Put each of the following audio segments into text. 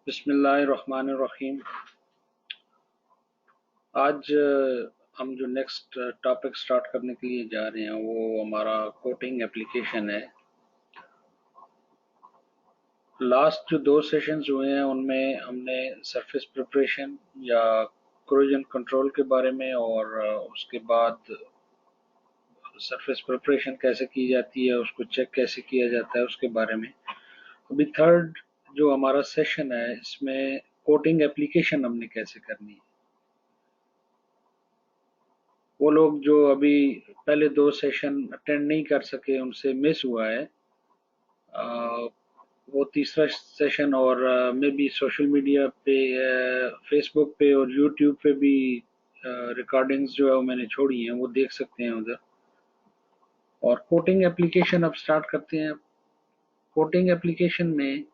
बिस्मिल्लाहिर्रहमानिर्रहीम। आज हम जो नेक्स्ट टॉपिक स्टार्ट करने के लिए जा रहे हैं वो हमारा कोटिंग एप्लीकेशन है। लास्ट जो 2 सेशंस हुए हैं उनमें हमने सरफेस प्रिपरेशन या कोरोजन कंट्रोल के बारे में और उसके बाद सरफेस प्रिपरेशन कैसे की जाती है, उसको चेक कैसे किया जाता है उसके बारे में। अभी थर्ड जो हमारा सेशन है इसमें कोटिंग एप्लीकेशन हमने कैसे करनी है। वो लोग जो अभी पहले 2 सेशन अटेंड नहीं कर सके, उनसे मिस हुआ है, वो तीसरा सेशन और मे बी सोशल मीडिया पे, फेसबुक पे और यूट्यूब पे भी रिकॉर्डिंग्स जो है वो मैंने छोड़ी हैं, वो देख सकते हैं उधर। और कोटिंग एप्लीकेशन अब स्टार्ट करते हैं। कोटिंग एप्लीकेशन में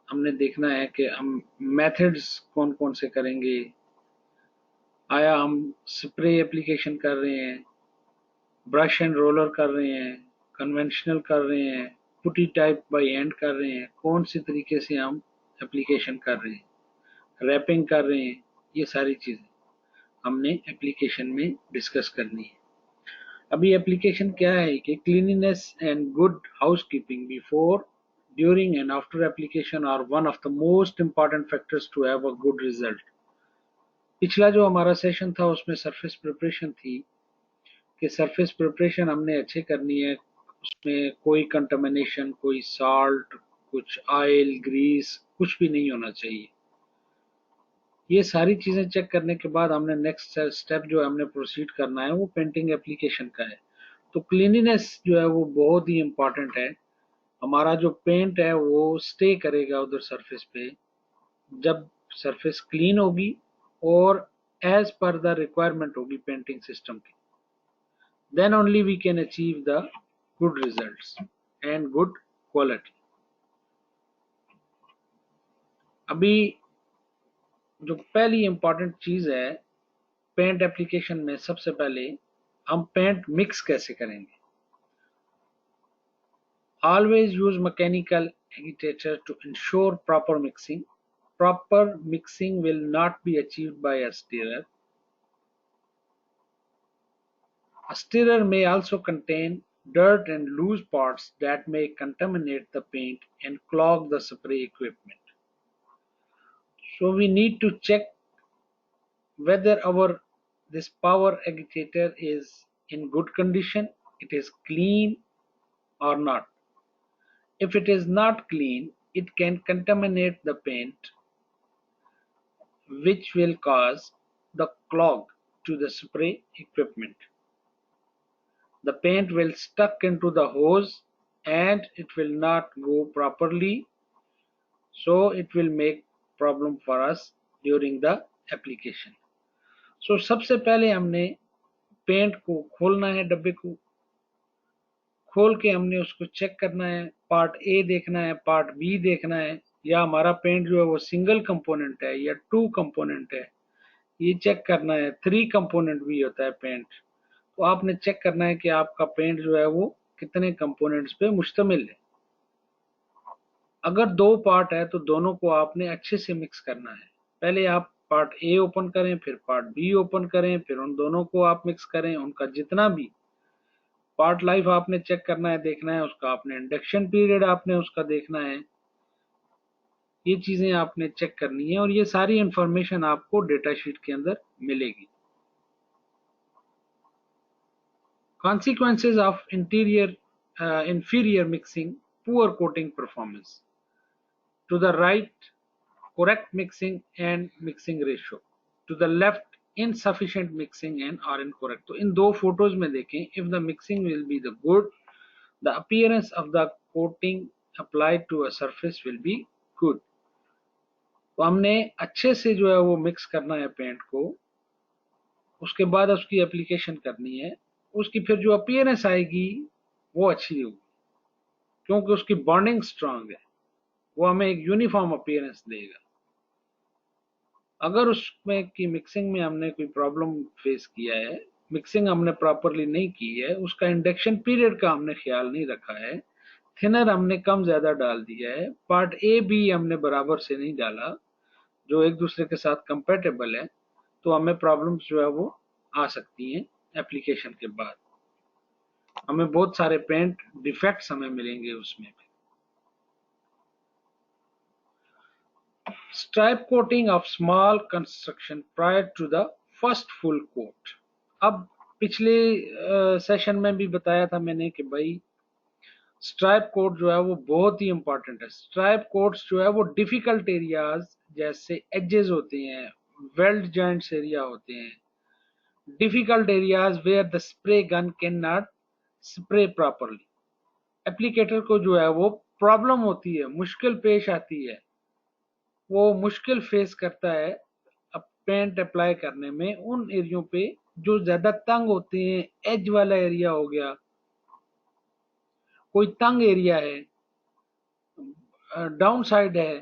हमने देखना है कि हम मेथड्स कौन कौन से करेंगे। आया हम स्प्रे एप्लीकेशन कर रहे हैं, ब्रश एंड रोलर कर रहे हैं, कन्वेंशनल कर रहे हैं, पुटी टाइप बाय एंड कर रहे हैं, कौन सी तरीके से हम एप्लीकेशन कर रहे हैं, रैपिंग कर रहे हैं, ये सारी चीज़ें हमने एप्लीकेशन में डिस्कस करनी है। अभी एप्लीकेशन क्या है कि cleanliness and good housekeeping before, during and after application are one of the most important factors to have a good result. पिछला जो हमारा सेशन था उसमें सरफेस प्रिपरेशन थी कि सरफेस प्रिपरेशन हमने अच्छे करनी है, उसमें कोई कंटामिनेशन, कोई साल्ट, कुछ ऑयल, ग्रीस, कुछ भी नहीं होना चाहिए। ये सारी चीजें चेक करने के बाद हमने नेक्स्ट स्टेप जो हमने प्रोसीड करना है वो पेंटिंग एप्लीकेशन का है। तो क्लीनिनेस जो है वो बहुत ही इम्पोर्टेंट है। हमारा जो पेंट है वो स्टे करेगा उधर सरफेस पे जब सरफेस क्लीन होगी और एज पर द रिक्वायरमेंट होगी पेंटिंग सिस्टम की। then only we can achieve the good results and good quality। अभी जो पहली इंपॉर्टेंट चीज है पेंट एप्लीकेशन में, सबसे पहले हम पेंट मिक्स कैसे करेंगे। Always use mechanical agitator to ensure proper mixing। Proper mixing will not be achieved by a stirrer। A stirrer may also contain dirt and loose parts that may contaminate the paint and clog the spray equipment। So we need to check whether our this power agitator is in good condition, it is clean or not. If it is not clean, it can contaminate the paint, which will cause the clog to the spray equipment. The paint will stuck into the hose and it will not go properly, so it will make problem for us during the application। So सबसे पहले हमने paint को खोलना है, डब्बे को खोल के हमने उसको चेक करना है, पार्ट ए देखना है, पार्ट बी देखना है, या हमारा पेंट जो है वो सिंगल कंपोनेंट है या 2 कंपोनेंट है, ये चेक करना है। 3 कंपोनेंट भी होता है पेंट, तो आपने चेक करना है कि आपका पेंट जो है वो कितने कंपोनेंट्स पे मुश्तमिल है। अगर 2 पार्ट है तो दोनों को आपने अच्छे से मिक्स करना है। पहले आप पार्ट ए ओपन करें, फिर पार्ट बी ओपन करें, फिर उन दोनों को आप मिक्स करें। उनका जितना भी पार्ट लाइफ आपने चेक करना है, देखना है उसका, आपने इंडक्शन पीरियड आपने उसका देखना है, ये चीजें आपने चेक करनी है और ये सारी इंफॉर्मेशन आपको डेटा शीट के अंदर मिलेगी। Consequences of inferior mixing, poor coating performance। To the right, correct mixing and mixing ratio। To the left, insufficient mixing and are incorrect। तो इन 2 फोटोज में देखें, if the mixing will be the good, the appearance of the coating applied to a surface will be good। तो हमने अच्छे से जो है वो मिक्स करना है पेंट को, उसके बाद उसकी एप्लीकेशन करनी है। उसकी फिर जो अपीयरेंस आएगी वो अच्छी होगी, क्योंकि उसकी बॉन्डिंग स्ट्रांग है, वो हमें एक यूनिफॉर्म अपीयरेंस देगा। अगर उसमें की मिक्सिंग में हमने कोई प्रॉब्लम फेस किया है, मिक्सिंग हमने प्रॉपरली नहीं की है, उसका इंडक्शन पीरियड का हमने ख्याल नहीं रखा है, थिनर हमने कम ज्यादा डाल दिया है, पार्ट ए बी हमने बराबर से नहीं डाला जो एक दूसरे के साथ कंपेटेबल है, तो हमें प्रॉब्लम्स जो है वो आ सकती हैं एप्लीकेशन के बाद। हमें बहुत सारे पेंट डिफेक्ट्स हमें मिलेंगे उसमें भी। Stripe coating of small construction prior to the first full coat. अब पिछले सेशन में भी बताया था मैंने कि भाई स्ट्राइप कोट जो है वो बहुत ही इंपॉर्टेंट है। स्ट्राइप कोट्स जो है वो डिफिकल्ट एरियाज जैसे एजेस होते हैं, वेल्ड जॉइंट्स एरिया होते हैं, difficult areas where the spray gun cannot spray properly। Applicator को जो है वो प्रॉब्लम होती है, मुश्किल पेश आती है, वो मुश्किल फेस करता है अब पेंट अप्लाई करने में उन एरियो पे जो ज्यादा तंग होते हैं। एज वाला एरिया हो गया, कोई तंग एरिया है, डाउन साइड है,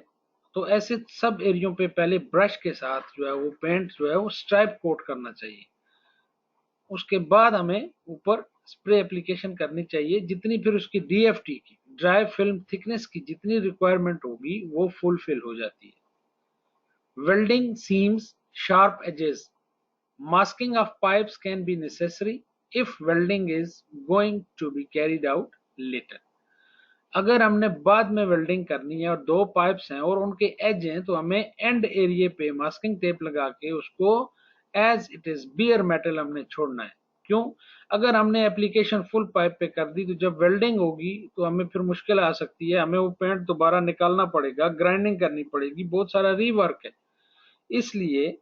तो ऐसे सब एरियो पे पहले ब्रश के साथ जो है वो पेंट जो है वो स्ट्राइप कोट करना चाहिए। उसके बाद हमें ऊपर स्प्रे एप्लीकेशन करनी चाहिए, जितनी फिर उसकी डीएफटी की ड्राई फिल्म थिकनेस की जितनी रिक्वायरमेंट होगी वो फुलफिल हो जाती है। Welding seams, sharp edges, masking of pipes can be necessary if welding is going to be carried out later। अगर हमने बाद में वेल्डिंग करनी है और दो पाइप्स हैं और उनके एज हैं, तो हमें एंड एरिया पे मास्किंग टेप लगा के उसको as it is bare metal हमने छोड़ना है। क्यों? अगर हमने एप्लीकेशन फुल पाइप पे कर दी तो जब वेल्डिंग होगी तो हमें फिर मुश्किल आ सकती है, हमें वो पेंट दोबारा निकालना पड़ेगा, ग्राइंडिंग करनी पड़ेगी, बहुत सारा रीवर्क है। इसलिए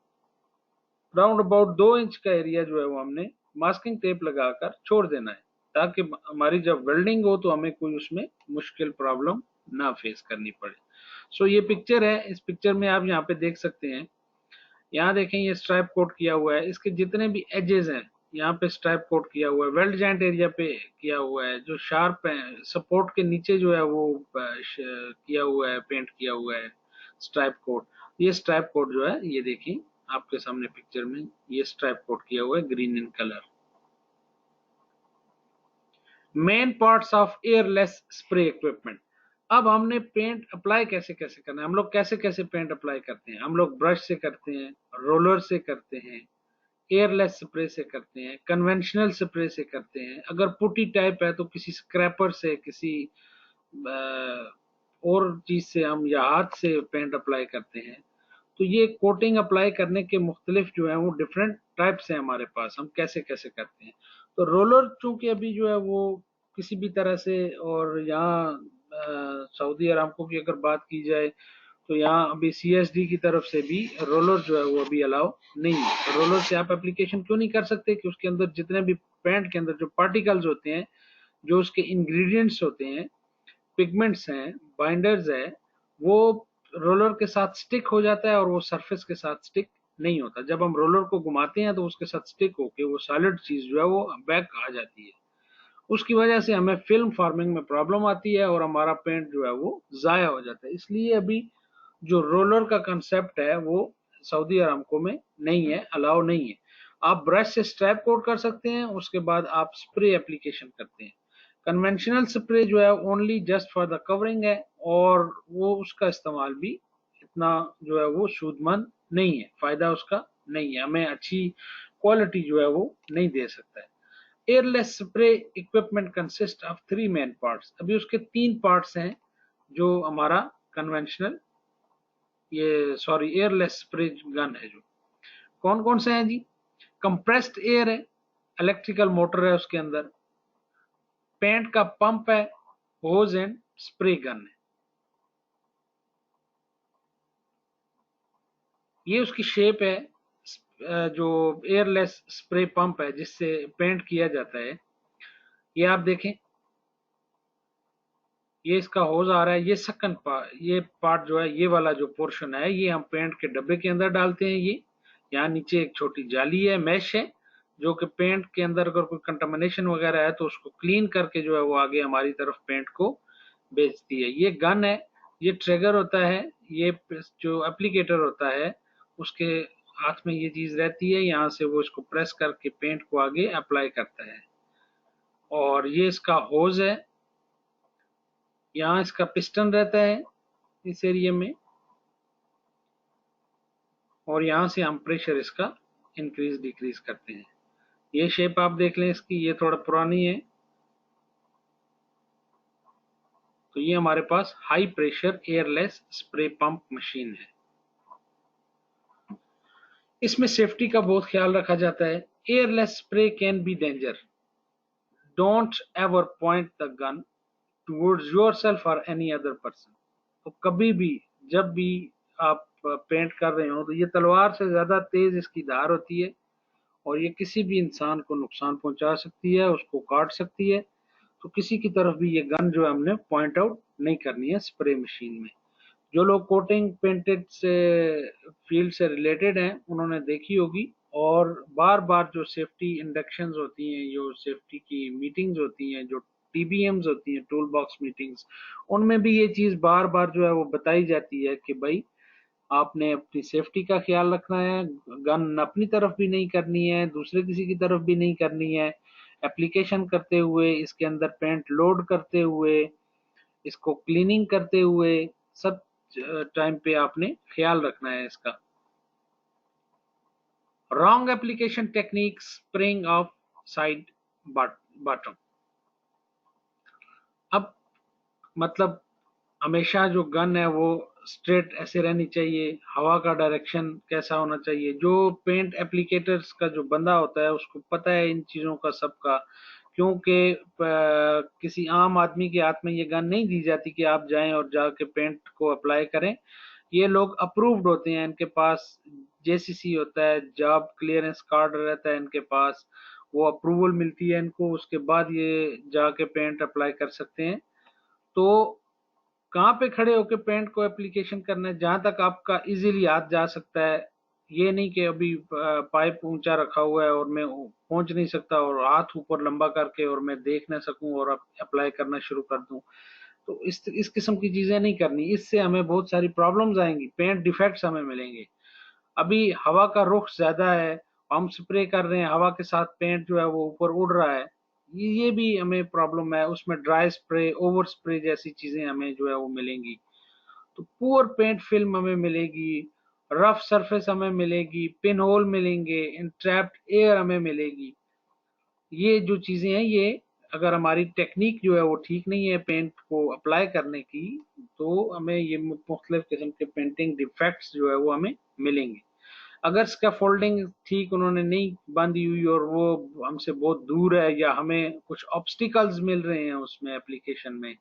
राउंड अबाउट 2 इंच का एरिया जो है वो हमने मास्किंग टेप लगाकर छोड़ देना है, ताकि हमारी जब वेल्डिंग हो तो हमें कोई उसमें मुश्किल प्रॉब्लम ना फेस करनी पड़े। सो ये पिक्चर है, इस पिक्चर में आप यहाँ पे देख सकते हैं, यहाँ देखें ये स्ट्राइप कोट किया हुआ है, इसके जितने भी एजेस हैं यहाँ पे स्ट्राइप कोट किया हुआ है, वेल्ड जॉइंट एरिया पे किया हुआ है, जो शार्प है सपोर्ट के नीचे जो है वो किया हुआ है, पेंट किया हुआ है स्ट्राइप कोट। ये स्ट्राइप कोट जो है ये देखें आपके सामने पिक्चर में, ये स्ट्राइप कोट किया हुआ है green in colour. Main parts of airless spray equipment. अब हमने पेंट अप्लाई कैसे कैसे करना है, हम लोग कैसे कैसे पेंट अप्लाई करते हैं। हम लोग ब्रश से करते हैं, रोलर से करते हैं, एयरलेस स्प्रे से करते हैं, कन्वेंशनल स्प्रे से करते हैं, अगर पुटी टाइप है तो किसी स्क्रैपर से, किसी और चीज से हम या हाथ से पेंट अप्लाई करते हैं। तो ये कोटिंग अप्लाई करने के मुख्तलिफ जो है वो डिफरेंट टाइप्स हैं हमारे पास, हम कैसे कैसे करते हैं। तो रोलर चूंकि अभी जो है वो किसी भी तरह से, और यहाँ सऊदी अरामको की अगर बात की जाए तो यहाँ अभी सीएसडी की तरफ से भी रोलर जो है वो अभी अलाउ नहीं है। तो रोलर से आप एप्लीकेशन क्यों नहीं कर सकते कि उसके अंदर जितने भी पेंट के अंदर जो पार्टिकल्स होते हैं, जो उसके इंग्रेडिएंट्स होते हैं, पिगमेंट्स हैं, बाइंडर्स है, वो रोलर के साथ स्टिक हो जाता है और वो सरफेस के साथ स्टिक नहीं होता। जब हम रोलर को घुमाते हैं तो उसके साथ स्टिक होके वो सॉलिड चीज जो है वो बैक आ जाती है। उसकी वजह से हमें फिल्म फार्मिंग में प्रॉब्लम आती है और हमारा पेंट जो है वो जाया हो जाता है। इसलिए अभी जो रोलर का कंसेप्ट है वो सऊदी अरामको में नहीं है, अलाउ नहीं है। आप ब्रश से स्ट्रैप कोट कर सकते हैं, उसके बाद आप स्प्रे एप्लीकेशन करते हैं। कन्वेंशनल स्प्रे जो है only just for the covering है, और वो उसका इस्तेमाल भी इतना जो है वो सूदमंद नहीं है, फायदा उसका नहीं है, हमें अच्छी क्वालिटी जो है वो नहीं दे सकता है। Airless spray equipment consist of 3 main parts. अभी उसके 3 पार्ट्स हैं जो हमारा कन्वेंशनल ये सॉरी एयरलेस स्प्रे गन है। जो कौन कौन से हैं जी? कंप्रेस्ड एयर है, इलेक्ट्रिकल मोटर है उसके अंदर, पेंट का पंप है, होज एंड स्प्रे गन है। ये उसकी शेप है। जो एयरलेस स्प्रे पंप है जिससे पेंट किया जाता है, ये आप देखें, ये इसका होज आ रहा है, ये सेकंड पार्ट, ये पार्ट जो है, ये वाला जो पोर्शन है, ये हम पेंट के डब्बे के अंदर डालते हैं। ये यहाँ नीचे एक छोटी जाली है, मैश है, जो कि पेंट के अंदर अगर कोई कंटामिनेशन वगैरह है तो उसको क्लीन करके जो है वो आगे हमारी तरफ पेंट को भेजती है। ये गन है, ये ट्रिगर होता है, ये जो एप्लीकेटर होता है उसके हाथ में ये चीज रहती है, यहाँ से वो इसको प्रेस करके पेंट को आगे अप्लाई करता है। और ये इसका होज है, यहाँ इसका पिस्टन रहता है इस एरिया में, और यहाँ से हम प्रेशर इसका इंक्रीज डिक्रीज करते हैं। ये शेप आप देख लें इसकी, ये थोड़ा पुरानी है। तो ये हमारे पास high pressure airless spray pump machine है। इसमें सेफ्टी का बहुत ख्याल रखा जाता है। Airless spray can be danger, don't ever point the gun towards yourself और एनी अदर पर्सन। तो कभी भी जब भी आप पेंट कर रहे हो तो ये तलवार से ज्यादा तेज इसकी धार होती है, और ये किसी भी इंसान को नुकसान पहुंचा सकती है, उसको काट सकती है। तो किसी की तरफ भी ये गन जो है हमने पॉइंट आउट नहीं करनी है स्प्रे मशीन में। जो लोग कोटिंग पेंटेड से फील्ड से रिलेटेड हैं उन्होंने देखी होगी, और बार बार जो सेफ्टी इंडक्शंस होती हैं, जो सेफ्टी की मीटिंग्स होती हैं, जो टीबीएम्स होती हैं, टूल बॉक्स मीटिंग्स, उनमें भी ये चीज बार बार जो है वो बताई जाती है कि भाई आपने अपनी सेफ्टी का ख्याल रखना है, गन अपनी तरफ भी नहीं करनी है, दूसरे किसी की तरफ भी नहीं करनी है। एप्लीकेशन करते हुए, इसके अंदर पेंट लोड करते हुए, इसको क्लीनिंग करते हुए, सब टाइम पे आपने ख्याल रखना है इसका। Wrong application technique, spraying of side bottom. अब मतलब हमेशा जो गन है वो स्ट्रेट ऐसे रहनी चाहिए, हवा का डायरेक्शन कैसा होना चाहिए। जो पेंट एप्लीकेटर्स का जो बंदा होता है उसको पता है इन चीज़ों का सबका, क्योंकि किसी आम आदमी के हाथ में ये गन नहीं दी जाती कि आप जाएं और जाके पेंट को अप्लाई करें। ये लोग अप्रूव्ड होते हैं, इनके पास जेसीसी होता है, जॉब क्लियरेंस कार्ड रहता है इनके पास, वो अप्रूवल मिलती है इनको, उसके बाद ये जाके पेंट अप्लाई कर सकते हैं। तो कहाँ पे खड़े होकर पेंट को एप्लीकेशन करना है, जहां तक आपका इजीली हाथ जा सकता है। ये नहीं कि अभी पाइप ऊंचा रखा हुआ है और मैं पहुंच नहीं सकता और हाथ ऊपर लंबा करके और मैं देख ना सकूं और अप्लाई करना शुरू कर दूं। तो इस किस्म की चीजें नहीं करनी, इससे हमें बहुत सारी प्रॉब्लम्स आएंगी, पेंट डिफेक्ट्स हमें मिलेंगे। अभी हवा का रुख ज्यादा है, हम स्प्रे कर रहे हैं, हवा के साथ पेंट जो है वो ऊपर उड़ रहा है, ये भी हमें प्रॉब्लम है। उसमें ड्राई स्प्रे, ओवर स्प्रे जैसी चीजें हमें जो है वो मिलेंगी। तो पुअर पेंट फिल्म हमें मिलेगी, रफ सरफेस हमें मिलेगी, पिन होल मिलेंगे, इंट्रैप्ड एयर हमें मिलेगी। ये जो चीजें हैं, ये अगर हमारी टेक्निक जो है वो ठीक नहीं है पेंट को अप्लाई करने की, तो हमें ये मुख्तलिफ किस्म के पेंटिंग डिफेक्ट्स जो है वो हमें मिलेंगे। अगर स्कैफोल्डिंग ठीक उन्होंने नहीं बांधी हुई और वो हमसे बहुत दूर है, या हमें कुछ ऑब्स्टिकल्स मिल रहे हैं उसमें एप्लीकेशन में,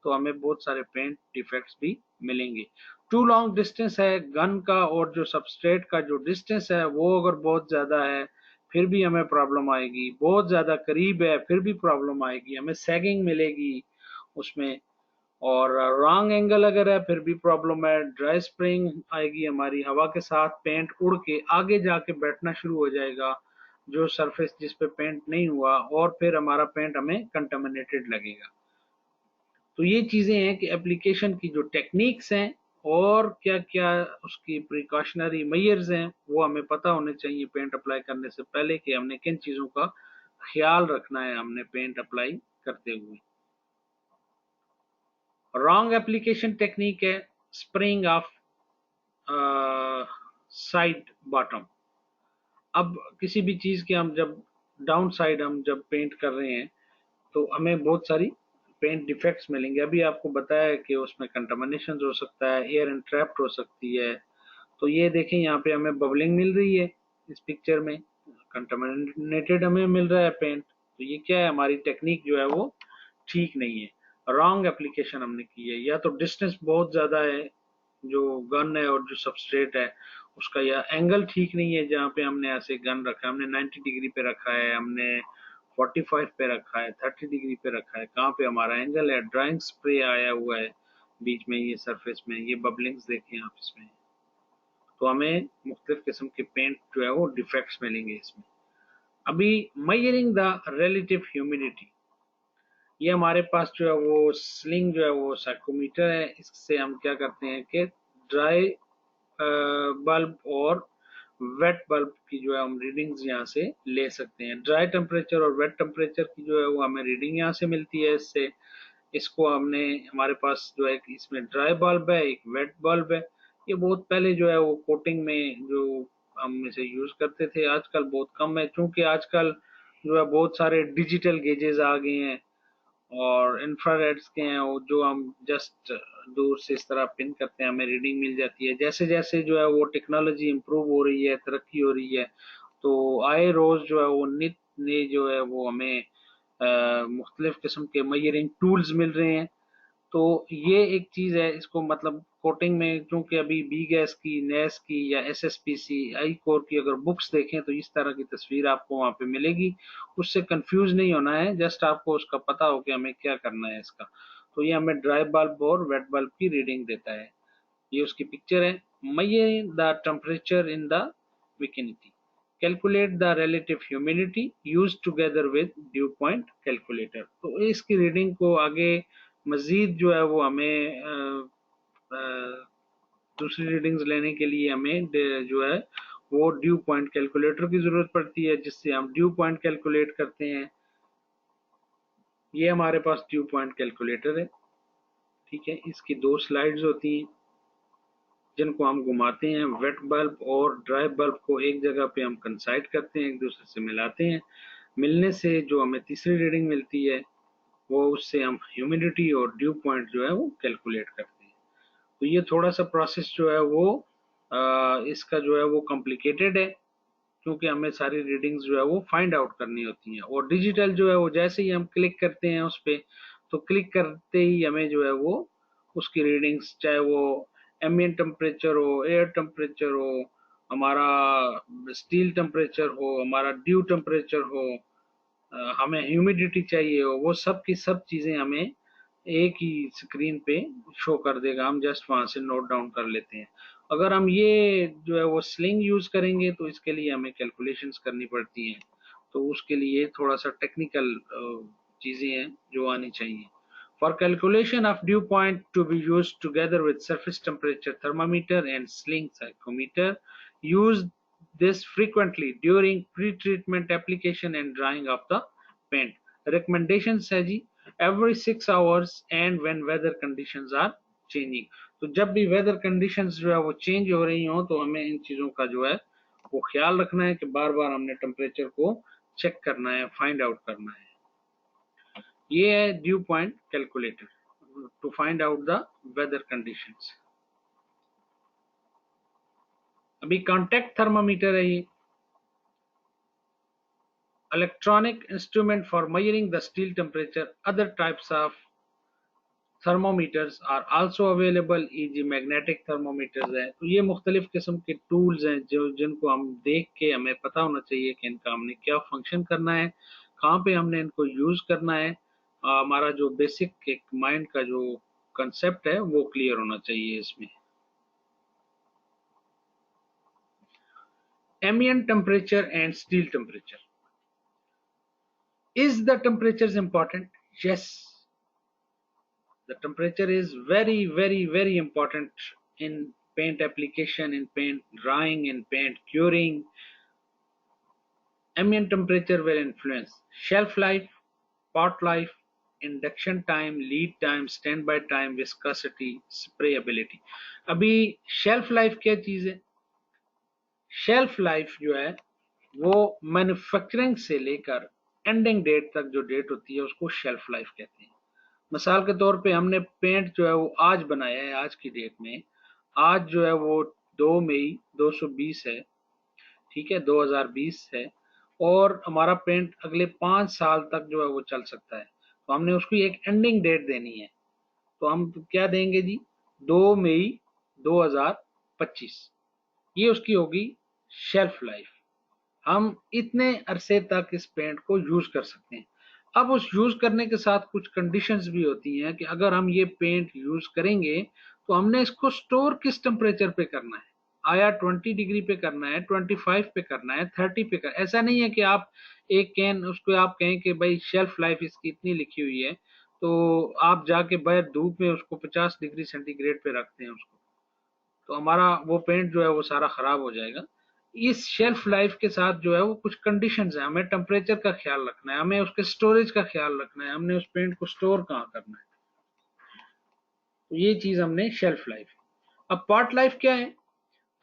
तो हमें बहुत सारे पेंट डिफेक्ट्स भी मिलेंगे। टू लॉन्ग डिस्टेंस है गन का और जो सबस्ट्रेट का जो डिस्टेंस है वो अगर बहुत ज्यादा है फिर भी हमें प्रॉब्लम आएगी। बहुत ज्यादा करीब है फिर भी प्रॉब्लम आएगी, हमें सैगिंग मिलेगी उसमें। और रॉन्ग एंगल अगर है फिर भी प्रॉब्लम है, ड्राई स्प्रिंग आएगी हमारी, हवा के साथ पेंट उड़ के आगे जाके बैठना शुरू हो जाएगा जो सरफेस जिस पे पेंट नहीं हुआ, और फिर हमारा पेंट हमें कंटामिनेटेड लगेगा। तो ये चीजें हैं कि एप्लीकेशन की जो टेक्निक्स हैं और क्या क्या उसकी प्रिकॉशनरी मेजर्स हैं वो हमें पता होने चाहिए पेंट अप्लाई करने से पहले, कि हमने किन चीजों का ख्याल रखना है हमने पेंट अप्लाई करते हुए। रॉन्ग एप्लीकेशन टेक्निक है स्प्रेइंग ऑफ साइड बॉटम। अब किसी भी चीज के हम जब डाउन साइड हम जब पेंट कर रहे हैं तो हमें बहुत सारी पेंट डिफेक्ट्स मिलेंगे। अभी आपको बताया कि उसमें कंटामिनेशन हो सकता है, एयर इंट्रैप्ट हो सकती है। तो ये देखें यहाँ पे हमें बबलिंग मिल रही है इस पिक्चर में, कंटामिनेटेड हमें मिल रहा है पेंट। तो ये क्या है, हमारी टेक्निक जो है वो ठीक नहीं है, रॉन्ग एप्लीकेशन हमने की है। या तो डिस्टेंस बहुत ज्यादा है जो गन है और जो सबस्ट्रेट है उसका, या एंगल ठीक नहीं है जहाँ पे हमने ऐसे गन रखा है, हमने 90 डिग्री पे रखा है, हमने 45 पे रखा है, 30 डिग्री पे रखा है, कहाँ पे हमारा एंगल है। ड्राइंग स्प्रे आया हुआ है बीच में, ये सरफेस में ये बबलिंग्स देखें आप इसमें। तो हमें मुख्तलिफ किस्म के पेंट जो है वो डिफेक्ट्स मिलेंगे इसमें। अभी मेजरिंग द रिलेटिव ह्यूमिडिटी, ये हमारे पास जो है वो स्लिंग जो है वो साइकोमीटर है। इससे हम क्या करते हैं कि ड्राई बल्ब और वेट बल्ब की जो है हम रीडिंग्स यहाँ से ले सकते हैं। ड्राई टेम्परेचर और वेट टेम्परेचर की जो है वो हमें रीडिंग यहाँ से मिलती है इससे। इसको हमने, हमारे पास जो है इसमें ड्राई बल्ब है, एक वेट बल्ब है। ये बहुत पहले जो है वो कोटिंग में जो हम इसे यूज करते थे, आजकल बहुत कम है, क्योंकि आजकल जो है बहुत सारे डिजिटल गेजेस आ गए हैं और इंफ्रारेड्स के हैं, वो जो हम जस्ट दूर से इस तरह पिन करते हैं, हमें रीडिंग मिल जाती है। जैसे जैसे जो है वो टेक्नोलॉजी इम्प्रूव हो रही है, तरक्की हो रही है, तो आए रोज जो है वो नित नए जो है वो हमें मुख्तलिफ किस्म के मयरिंग टूल्स मिल रहे हैं। तो ये एक चीज है, इसको मतलब कोटिंग में, क्योंकि अभी बी गैस की, नेस की या एसएसपीसी, आई कोर की अगर बुक्स देखें तो इस तरह की तस्वीर आपको वहां पे मिलेगी। उससे कंफ्यूज नहीं होना है, जस्ट आपको उसका पता हो कि हमें क्या करना है इसका। तो ये हमें ड्राई बल्ब और वेट बल्ब की रीडिंग देता है। ये उसकी पिक्चर है। measure the temperature in the vicinity, calculate the relative humidity used together with dew point calculator। तो इसकी रीडिंग को आगे मजीद जो है वो हमें दूसरी रीडिंग्स लेने के लिए हमें जो है वो ड्यू पॉइंट कैलकुलेटर की जरूरत पड़ती है, जिससे हम ड्यू पॉइंट कैलकुलेट करते हैं। ये हमारे पास ड्यू पॉइंट कैलकुलेटर है। ठीक है, इसकी दो स्लाइड्स होती हैं जिनको हम घुमाते हैं। वेट बल्ब और ड्राई बल्ब को एक जगह पे हम कंसाइड करते हैं, एक दूसरे से मिलाते हैं। मिलने से जो हमें तीसरी रीडिंग मिलती है, वो उससे हम ह्यूमिडिटी और ड्यू पॉइंट जो है वो कैलकुलेट करते हैं। तो ये थोड़ा सा प्रोसेस जो है वो इसका जो है वो कॉम्प्लिकेटेड है, क्योंकि हमें सारी रीडिंग्स जो है वो फाइंड आउट करनी होती हैं। और डिजिटल जो है वो जैसे ही हम क्लिक करते हैं उस पर, तो क्लिक करते ही हमें जो है वो उसकी रीडिंग्स, चाहे वो एम्बिएंट टेम्परेचर हो, एयर टेम्परेचर हो, हमारा स्टील टेम्परेचर हो, हमारा ड्यू टेम्परेचर हो, हमें ह्यूमिडिटी चाहिए हो, वो सब की सब चीज़ें हमें एक ही स्क्रीन पे शो कर देगा। हम जस्ट वहां से नोट डाउन कर लेते हैं। अगर हम ये जो है वो स्लिंग यूज करेंगे तो इसके लिए हमें कैलकुलेशंस करनी पड़ती हैं। तो उसके लिए थोड़ा सा टेक्निकल चीजें हैं जो आनी चाहिए। For calculation of dew point to be used together with surface temperature thermometer and sling psychometer, use this frequently during pre-treatment application and drying of the paint। Recommendations है जी, every 6 hours and when weather conditions are changing। तो जब भी weather conditions जो है वो change हो रही हो, तो हमें इन चीजों का जो है वो ख्याल रखना है कि बार बार हमने टेम्परेचर को चेक करना है, फाइंड आउट करना है। ये है dew point calculator to find out the weather conditions. अभी कॉन्टैक्ट थर्मामीटर है ये, electronic instrument for measuring the steel temperature. Other types of thermometers are also available, e g. Magnetic thermometers है। तो ये मुख्तलिफ किस्म के टूल्स हैं जो जिनको हम देख के हमें पता होना चाहिए कि इनका हमने क्या फंक्शन करना है, कहाँ पे हमने इनको यूज करना है। हमारा जो बेसिक एक माइंड का जो कंसेप्ट है वो क्लियर होना चाहिए इसमें। Ambient temperature and steel temperature. Is the temperature important? Yes, the temperature is very, very, very important in paint application, in paint drying, in paint curing. Ambient temperature will influence shelf life, pot life, induction time, lead time, standby time, viscosity, sprayability। अभी shelf life क्या चीज है? Shelf life जो है वो manufacturing से लेकर ending date तक जो डेट होती है उसको शेल्फ लाइफ कहते हैं। मिसाल के तौर पे हमने पेंट जो है वो आज बनाया है, आज की डेट में, आज जो है वो 2 मई 220 है, ठीक है, 2020 है, और हमारा पेंट अगले 5 साल तक जो है वो चल सकता है। तो हमने उसको एक एंडिंग डेट देनी है, तो हम क्या देंगे जी, 2 मई 2025। ये उसकी होगी शेल्फ लाइफ। हम इतने अरसे तक इस पेंट को यूज कर सकते हैं। अब उस यूज करने के साथ कुछ कंडीशंस भी होती हैं कि अगर हम ये पेंट यूज करेंगे तो हमने इसको स्टोर किस टेम्परेचर पे करना है। आया 20 डिग्री पे करना है, 25 पे करना है, 30 पे करना है। ऐसा नहीं है कि आप एक कैन उसको आप कहें कि भाई शेल्फ लाइफ इसकी इतनी लिखी हुई है, तो आप जाके बाहर धूप में उसको 50 डिग्री सेंटीग्रेड पे रखते हैं उसको, तो हमारा वो पेंट जो है वो सारा खराब हो जाएगा। इस शेल्फ लाइफ के साथ जो है वो कुछ कंडीशंस है, हमें टेम्परेचर का ख्याल रखना है, हमें उसके स्टोरेज का ख्याल रखना है, हमने उस पेंट को स्टोर कहाँ करना है। तो ये चीज हमने शेल्फ लाइफ। अब पार्ट लाइफ क्या है?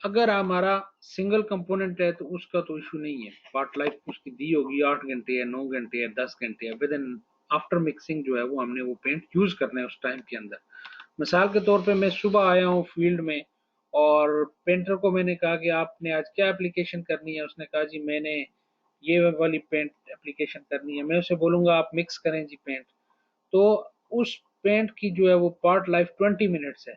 अगर हमारा सिंगल कंपोनेंट है तो उसका तो इशू नहीं है, पार्ट लाइफ उसकी दी होगी 8 घंटे है, 9 घंटे है, 10 घंटे है, विद इन आफ्टर मिक्सिंग जो है वो हमने वो पेंट यूज करना है उस टाइम के अंदर। मिसाल के तौर पे मैं सुबह आया हूँ फील्ड में और पेंटर को मैंने कहा कि आपने आज क्या एप्लीकेशन करनी है, उसने कहा जी मैंने ये वाली पेंट एप्लीकेशन करनी है। मैं उसे बोलूंगा आप मिक्स करें जी पेंट। तो उस पेंट की जो है वो पार्ट लाइफ 20 मिनट्स है।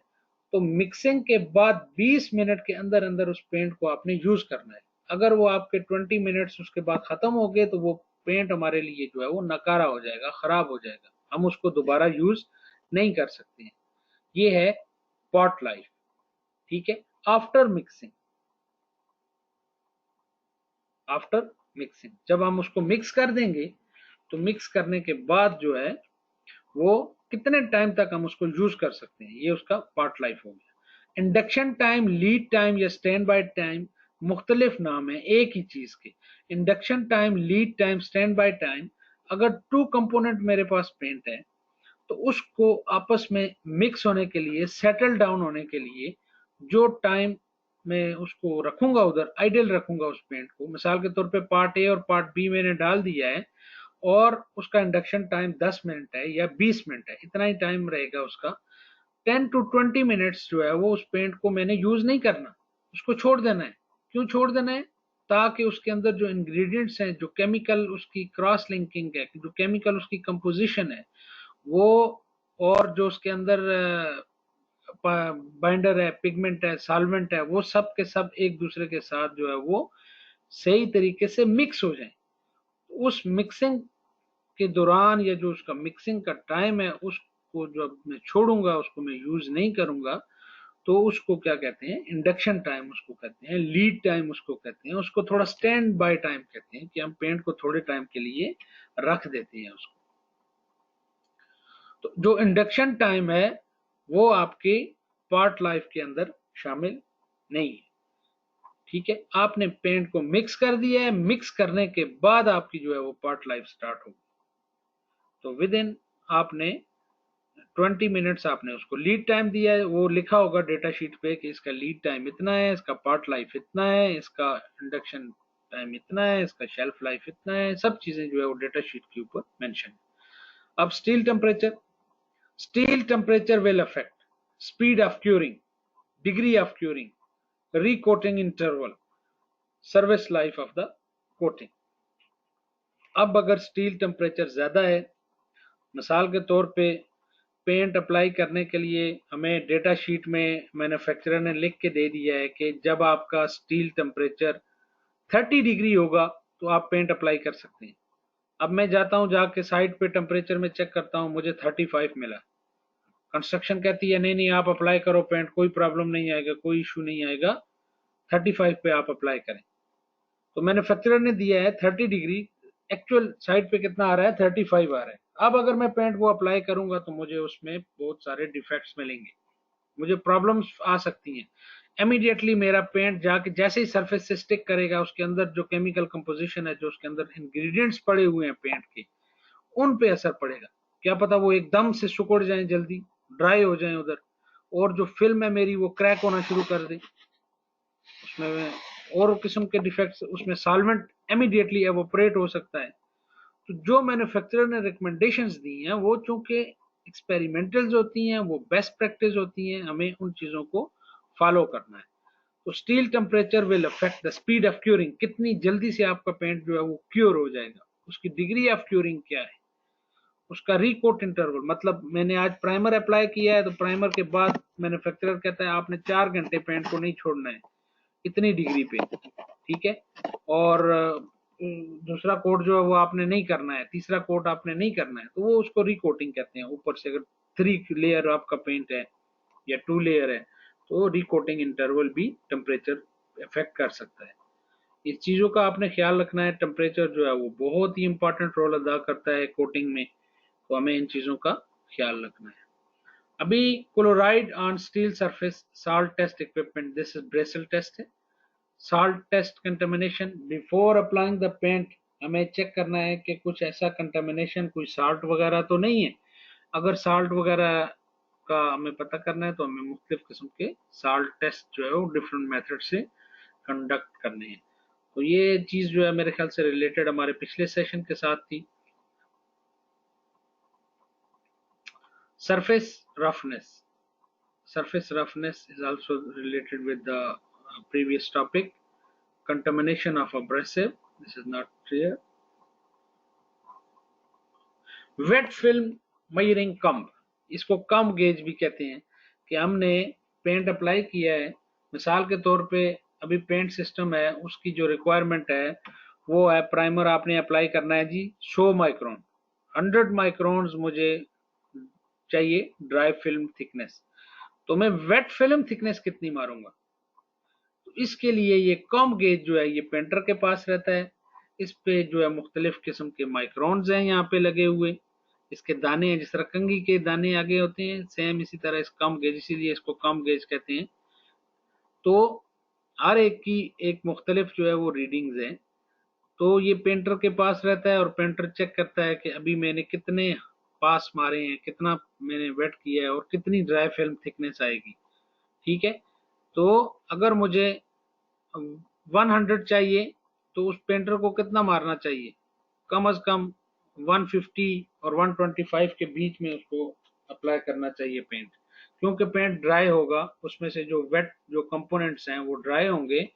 तो मिक्सिंग के बाद 20 मिनट के अंदर अंदर उस पेंट को आपने यूज करना है। अगर वो आपके 20 मिनट्स उसके बाद खत्म हो गए तो वो पेंट हमारे लिए जो है वो नकारा हो जाएगा, खराब हो जाएगा, हम उसको दोबारा यूज नहीं कर सकते हैं। ये है पॉट लाइफ। ठीक है। आफ्टर मिक्सिंग, आफ्टर मिक्सिंग जब हम उसको मिक्स कर देंगे तो मिक्स करने के बाद जो है वो कितने टाइम तक हम उसको यूज कर सकते हैं, ये उसका पार्ट लाइफ हो गया। इंडक्शन टाइम, लीड टाइम या स्टैंड बाय टाइम मुख्तलिफ नाम है एक ही चीज के। Induction time, lead time, stand by time. अगर टू कंपोनेंट मेरे पास पेंट है तो उसको आपस में मिक्स होने के लिए, सेटल डाउन होने के लिए जो टाइम मैं उसको रखूंगा उधर, आइडियल रखूंगा उस पेंट को। मिसाल के तौर पे पार्ट ए और पार्ट बी मैंने डाल दिया है और उसका इंडक्शन टाइम 10 मिनट है या 20 मिनट है, इतना ही टाइम रहेगा उसका। 10 to 20 मिनट्स जो है वो उस पेंट को मैंने यूज नहीं करना, उसको छोड़ देना है। क्यों छोड़ देना है? ताकि उसके अंदर जो इंग्रेडिएंट्स हैं, जो केमिकल उसकी क्रॉस लिंकिंग है, जो केमिकल उसकी कंपोजिशन है वो, और जो उसके अंदर बाइंडर है, पिगमेंट है, सॉल्वेंट है, वो सब के सब एक दूसरे के साथ जो है वो सही तरीके से मिक्स हो जाए। उस मिक्सिंग के दौरान या जो उसका मिक्सिंग का टाइम है उसको जब मैं छोड़ूंगा, उसको मैं यूज नहीं करूंगा, तो उसको क्या कहते हैं? इंडक्शन टाइम उसको कहते हैं, लीड टाइम उसको कहते हैं, उसको थोड़ा स्टैंड बाय टाइम कहते हैं कि हम पेंट को थोड़े टाइम के लिए रख देते हैं उसको। तो जो इंडक्शन टाइम है वो आपके पार्ट लाइफ के अंदर शामिल नहीं है। ठीक है। आपने पेंट को मिक्स कर दिया है, मिक्स करने के बाद आपकी जो है वो पार्ट लाइफ स्टार्ट होगी। तो विद इन आपने 20 मिनट्स आपने उसको लीड टाइम दिया है, वो लिखा होगा डेटा शीट पे कि इसका लीड टाइम इतना है, इसका पार्ट लाइफ इतना है, इसका इंडक्शन टाइम इतना है, इसका शेल्फ लाइफ इतना है, सब चीजें जो है वो डेटा शीट के ऊपर मेंशन है। अब steel temperature, steel temperature will affect speed of curing, degree of curing, recoating interval, service life of the coating. अब अगर स्टील टेम्परेचर ज्यादा है, मिसाल के तौर पे पेंट अप्लाई करने के लिए हमें डेटा शीट में मैन्युफैक्चरर ने लिख के दे दिया है कि जब आपका स्टील टेम्परेचर 30 डिग्री होगा तो आप पेंट अप्लाई कर सकते हैं। अब मैं जाता हूं जाके साइट पे टेम्परेचर में चेक करता हूं, मुझे 35 मिला। कंस्ट्रक्शन कहती है नहीं नहीं आप अप्लाई करो पेंट, कोई प्रॉब्लम नहीं आएगा, कोई इशू नहीं आएगा, 35 पे आप अप्लाई करें। तो मैन्युफैक्चरर ने दिया है 30 डिग्री, एक्चुअल साइड पे कितना आ रहा है? 35 आ रहा है। अब अगर मैं पेंट को अप्लाई करूंगा तो मुझे उसमें बहुत सारे डिफेक्ट्स मिलेंगे, मुझे प्रॉब्लम्स आ सकती हैं। इमीडिएटली मेरा पेंट जाके जैसे ही सरफेस से स्टिक करेगा, उसके अंदर जो केमिकल कंपोजिशन है, जो उसके अंदर इंग्रेडिएंट्स पड़े हुए हैं पेंट के, उन पे असर पड़ेगा। क्या पता वो एकदम से सिकुड़ जाएं, जल्दी ड्राई हो जाएं उधर, और जो फिल्म है मेरी वो क्रैक होना शुरू कर दे, उसमें और किस्म के डिफेक्ट्स, उसमें सॉल्वेंट इमीडिएटली एवोपरेट हो सकता है। तो जो मैन्युफैक्चरर ने रिकमेंडेशंस दी हैं वो चूंकि एक्सपेरिमेंटल्स होती हैं, वो बेस्ट प्रैक्टिस होती हैं, हमें उन चीजों को फॉलो करना है। तो steel temperature will affect the speed of curing, कितनी जल्दी से आपका पेंट जो है वो क्योर हो जाएगा, उसकी डिग्री ऑफ क्यूरिंग क्या है, उसका रिकोट इंटरवल, मतलब मैंने आज प्राइमर अप्लाई किया है तो प्राइमर के बाद मैन्युफैक्चरर कहता है आपने 4 घंटे पेंट को नहीं छोड़ना है इतनी डिग्री पे। ठीक है। और दूसरा कोट जो है वो आपने नहीं करना है, तीसरा कोट आपने नहीं करना है, तो वो उसको रिकोटिंग कहते हैं। ऊपर से अगर 3 लेयर आपका पेंट है या 2 लेयर है तो रिकोटिंग इंटरवल भी टेम्परेचर इफेक्ट कर सकता है। इस चीजों का आपने ख्याल रखना है। टेम्परेचर जो है वो बहुत ही इंपॉर्टेंट रोल अदा करता है कोटिंग में, तो हमें इन चीजों का ख्याल रखना है। अभी chloride on steel surface, salt test equipment, this is Bresle test है। Salt test contamination, before applying the paint हमें चेक करना है कि कुछ ऐसा कंटेमिनेशन, कोई साल्ट वगैरह तो नहीं है। अगर साल्ट वगैरह का हमें पता करना है तो हमें मुख्तलिफ किस्म के साल्ट टेस्ट जो है वो डिफरेंट मेथड से कंडक्ट करने हैं। तो ये चीज़ जो है मेरे ख्याल से रिलेटेड हमारे पिछले सेशन के साथ थी। Surface roughness, surface roughness is also related with the previous topic. Contamination of abrasive, this is not clear. Wet film measuring कम, इसको कम गेज भी कहते हैं कि हमने पेंट अप्लाई किया है, मिसाल के तौर पे अभी पेंट सिस्टम है, उसकी जो रिक्वायरमेंट है वो है प्राइमर आपने अप्लाई करना है जी 100 माइक्रोन, 100 माइक्रोन्स मुझे चाहिए ड्राई फिल्म थिकनेस, तो मैं वेट फिल्म थिकनेस कितनी मारूंगा? तो इसके लिए ये कम गेज जो है ये पेंटर के पास रहता है, इस पे जो है मुख्तलिफ किस्म के माइक्रोन्स हैं यहाँ पे लगे हुए, इसके दाने हैं जिस तरह कंघी के दाने आगे होते हैं, सेम इसी तरह इस कम गेज, इसीलिए इसको कम गेज कहते हैं। तो हर एक की एक मुख्तलिफ जो है वो रीडिंग्स हैं, तो ये पेंटर के पास रहता है और पेंटर चेक करता है कि अभी मैंने कितने पास मारे हैं, कितना मैंने वेट किया है और कितनी ड्राई फिल्म थिकनेस आएगी। ठीक है, तो अगर मुझे 100 चाहिए तो उस पेंटर को कितना मारना चाहिए? कम से कम 150 और 125 के बीच में उसको अप्लाई करना चाहिए पेंट, क्योंकि पेंट ड्राई होगा, उसमें से जो वेट जो कंपोनेंट्स हैं वो ड्राई होंगे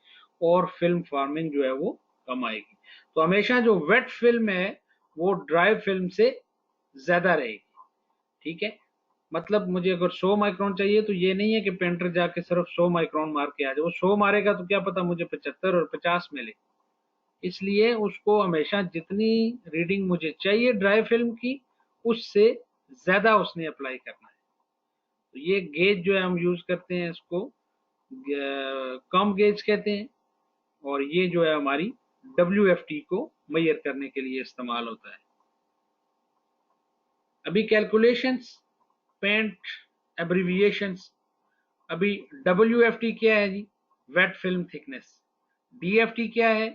और फिल्म फॉर्मिंग जो है वो कम आएगी। तो हमेशा जो वेट फिल्म है वो ड्राई फिल्म से ज्यादा रहेगी। ठीक है, मतलब मुझे अगर 100 माइक्रोन चाहिए तो ये नहीं है कि पेंटर जाके सिर्फ 100 माइक्रोन मार के आ जाए, वो 100 मारेगा तो क्या पता मुझे 75 और 50 मिले, इसलिए उसको हमेशा जितनी रीडिंग मुझे चाहिए ड्राई फिल्म की उससे ज्यादा उसने अप्लाई करना है। तो ये गेज जो है हम यूज करते हैं इसको कम गेज कहते हैं, और ये जो है हमारी WFT को मेजर करने के लिए इस्तेमाल होता है। अभी कैलकुलेशंस, पेंट एब्रिविएशंस, अभी WFT क्या है जी? Wet film thickness. DFT क्या है?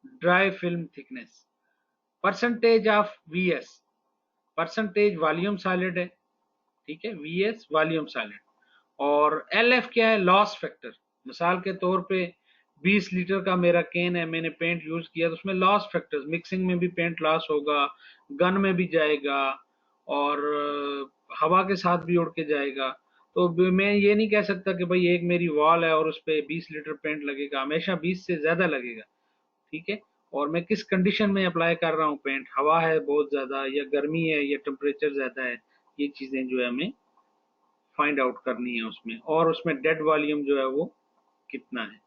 Dry film thickness. Percentage of VS, percentage volume solid है, ठीक है, VS वॉल्यूम सॉलिड। और LF क्या है? Loss factor. मिसाल के तौर पे 20 लीटर का मेरा कैन है, मैंने पेंट यूज किया तो उसमें लॉस फैक्टर्स, मिक्सिंग में भी पेंट लॉस होगा, गन में भी जाएगा और हवा के साथ भी उड़ के जाएगा। तो मैं ये नहीं कह सकता कि भाई एक मेरी वॉल है और उस पर 20 लीटर पेंट लगेगा, हमेशा 20 से ज्यादा लगेगा। ठीक है, और मैं किस कंडीशन में अप्लाई कर रहा हूँ पेंट, हवा है बहुत ज्यादा या गर्मी है या टेम्परेचर ज्यादा है, ये चीजें जो है हमें फाइंड आउट करनी है उसमें, और उसमें डेड वॉल्यूम जो है वो कितना है,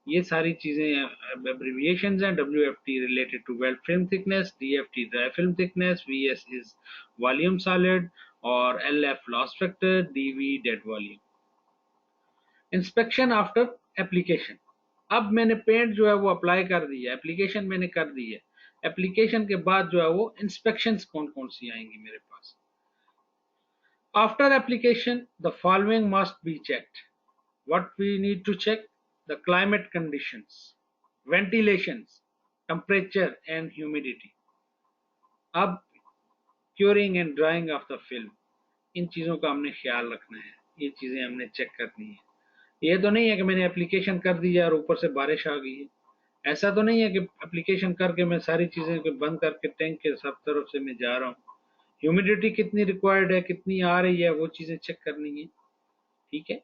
ये सारी चीजें एब्रिविएशंस हैं। WFT related to wet film thickness, DFT dry film thickness, VS is volume solid और LF loss factor, DV dead volume. Inspection after application, अब मैंने पेंट जो है वो अप्लाई कर दी है, एप्लीकेशन मैंने कर दी है, एप्लीकेशन के बाद जो है वो इंस्पेक्शंस कौन कौन सी आएंगी मेरे पास? After application the following must be checked. What we need to check? The climate conditions, ventilations, temperature and humidity. अब curing and drying of the film, इन चीज़ों का हमने ख्याल रखना है, ये चीज़ें हमने चेक करनी है। ये तो नहीं है कि मैंने एप्लीकेशन कर दी है और ऊपर से बारिश आ गई है, ऐसा तो नहीं है कि एप्लीकेशन करके मैं सारी चीज़ें बंद करके टैंक के सब तरफ से मैं जा रहा हूँ। ह्यूमिडिटी कितनी रिक्वायर्ड है, कितनी आ रही है, वो चीज़ें चेक करनी है। ठीक है,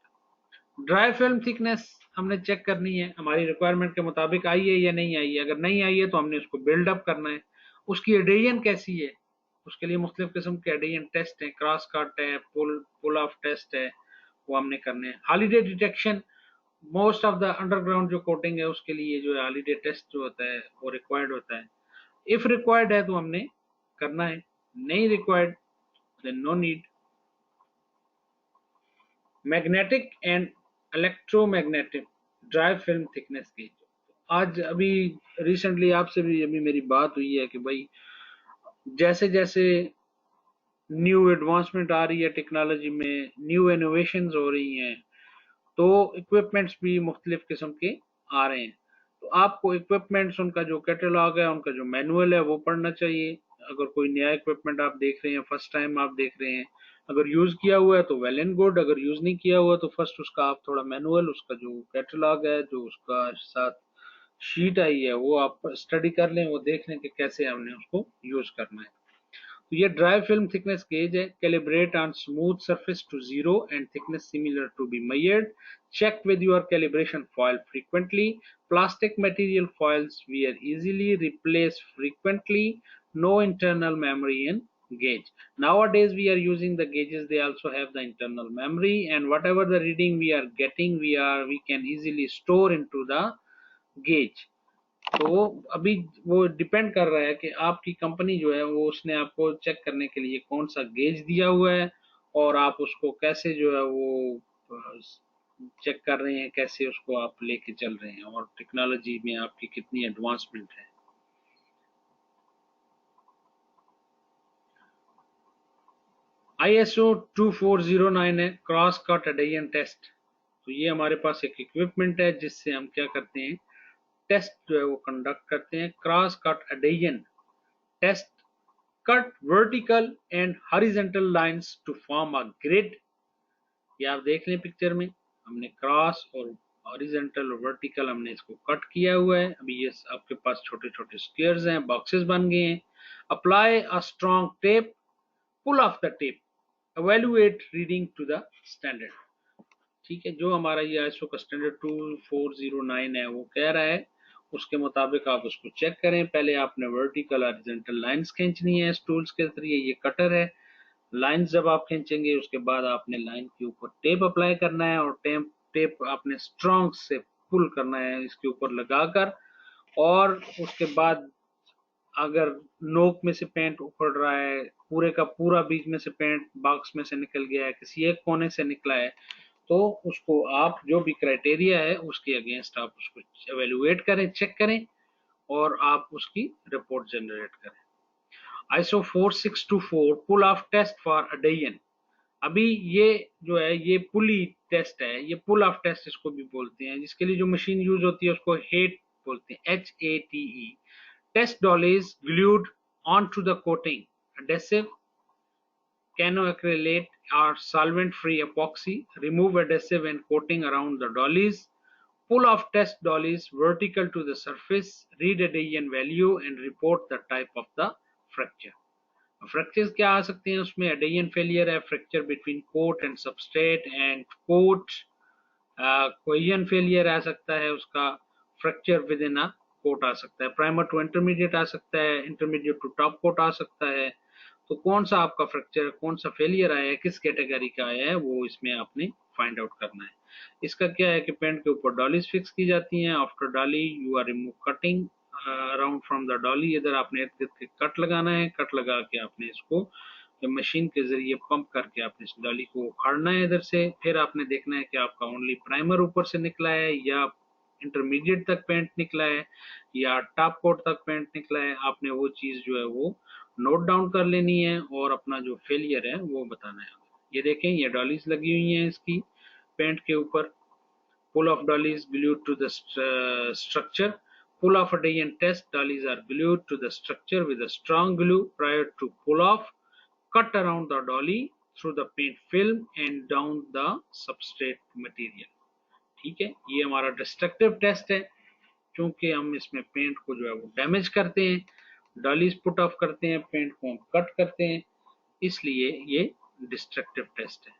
ड्राई फिल्म थिकनेस हमने चेक करनी है, हमारी रिक्वायरमेंट के मुताबिक आई है या नहीं आई है, अगर नहीं आई है तो हमने उसको बिल्ड अप करना है। उसकी एडेजन कैसी है, उसके लिए मुख्तलिफ किस्म के एडेजन टेस्ट हैं, क्रॉस कट है, पुल ऑफ टेस्ट है, वो हमने करने हैं। Holiday detection, most of the underground जो कोटिंग है उसके लिए जो है हॉलीडे टेस्ट जो होता है वो रिक्वायर्ड होता है। इफ रिक्वायर्ड है तो हमने करना है, नहीं required then no need. Magnetic and electromagnetic dry film thickness की, आज अभी रिसेंटली आपसे भी अभी मेरी बात हुई है कि भाई जैसे जैसे न्यू एडवांसमेंट आ रही है टेक्नोलॉजी में, न्यू इनोवेशंस हो रही हैं, तो इक्विपमेंट्स भी मुख्तलिफ किस्म के आ रहे हैं। तो आपको इक्विपमेंट्स उनका जो कैटलॉग है, उनका जो मैनुअल है वो पढ़ना चाहिए। अगर कोई नया इक्विपमेंट आप देख रहे हैं, फर्स्ट टाइम आप देख रहे हैं, अगर यूज किया हुआ है तो वेल एंड गुड, अगर यूज नहीं किया हुआ तो फर्स्ट उसका आप थोड़ा मैनुअल, उसका जो कैटलॉग है, जो उसका साथ शीट आई है, वो आप स्टडी कर लें, वो देख लें कि कैसे हमने उसको यूज करना है। तो ये ड्राई फिल्म थिकनेस गेज है। Calibrate on smooth surface to zero and thickness similar to be measured. Check with your calibration foil frequently. Plastic material foils we are easily replaced frequently. No internal memory in gauge. Nowadays we are using the gauges, they also have the internal memory, and whatever the reading we are getting, we can easily store into the gauge. तो वो अभी वो depend कर रहा है कि आपकी company जो है वो उसने आपको चेक करने के लिए कौन सा गेज दिया हुआ है, और आप उसको कैसे जो है वो चेक कर रहे हैं, कैसे उसको आप लेके चल रहे हैं, और टेक्नोलॉजी में आपकी कितनी एडवांसमेंट है। ISO 2409 है क्रॉस कट एडिशन टेस्ट। तो ये हमारे पास एक इक्विपमेंट है जिससे हम क्या करते हैं, टेस्ट जो है वो कंडक्ट करते हैं। Cross cut adhesion test cut vertical and horizontal lines to form a grid। ये आप देख लें पिक्चर में, हमने क्रॉस और हॉरिजॉन्टल और वर्टिकल हमने इसको कट किया हुआ है। अभी ये आपके पास छोटे छोटे स्क्वायर्स हैं, बॉक्सेस बन गए हैं। Apply a strong tape, pull off the tape, evaluate reading to the standard. ठीक है, जो हमारा ये आईएसओ का स्टैंडर्ड 2409 है वो कह रहा है, उसके मुताबिक आप उसको चेक करें। पहले आपने वर्टिकल हॉरिजॉन्टल लाइंस खींचनी है इस टूल्स के जरिए, ये कटर है। लाइंस जब आप खींचेंगे उसके बाद आपने लाइन के ऊपर टेप अप्लाई करना है, और टेप टेप आपने स्ट्रॉन्ग से पुल करना है इसके ऊपर लगाकर। और उसके बाद अगर नोक में से पेंट उखड़ रहा है, पूरे का पूरा बीच में से पेंट बॉक्स में से निकल गया है, किसी एक कोने से निकला है, तो उसको आप जो भी क्राइटेरिया है उसके अगेंस्ट आप उसको एवेल्युएट करें, चेक करें, और आप उसकी रिपोर्ट जनरेट करें। ISO 4624 pull off test for adhesion. अभी ये जो है ये पुली टेस्ट है, ये पुल ऑफ टेस्ट इसको भी बोलते हैं, जिसके लिए जो मशीन यूज होती है उसको हेट बोलते हैं, HATE। Test dollies glued on to the coating, adhesive, canoacrylate or solvent-free epoxy. Remove adhesive and coating around the dollies. Pull off test dollies vertical to the surface. Read adhesion value and report the type of the fracture. Fractures क्या आ सकते हैं उसमें, adhesion failure है, fracture between coat and substrate and coat, cohesion failure आ सकता है उसका, fracture within a coat आ सकता है, प्राइमर टू इंटरमीडिएट आ सकता है, इंटरमीडिएट टू टॉप कोट आ सकता है। तो कौन सा आपका फ्रैक्चर, कौन सा फेलियर आया है, किस कैटेगरी का आया है, वो इसमें आपने फाइंड आउट करना है। इसका क्या है कि पेंट के ऊपर डॉलीज फिक्स की जाती हैं। After dolly you are remove cutting around from the dolly. इधर आपने इर्द गिर्द के कट लगाना है, कट लगा के आपने इसको मशीन के जरिए पंप करके आपने इस डॉली को उखाड़ना है इधर से। फिर आपने देखना है कि आपका ओनली प्राइमर ऊपर से निकला है, या इंटरमीडिएट तक पेंट निकला है, या टॉप कोट तक पेंट निकला है। आपने वो चीज जो है वो नोट डाउन कर लेनी है, और अपना जो फेलियर है वो बताना है। ये देखें, ये डॉलीज लगी हुई हैं इसकी पेंट के ऊपर। पुल of Dolly's glued to the structure. Pull off adhesion test, dollies are glued to the structure with a strong glue prior to pull off. Cut around the dolly through the paint film and down the substrate material। ठीक है, ये हमारा destructive test है, क्योंकि हम इसमें paint को जो है वो डैमेज करते हैं, डॉलीज पुट ऑफ करते हैं, पेंट को हम कट करते हैं, इसलिए ये डिस्ट्रक्टिव टेस्ट है।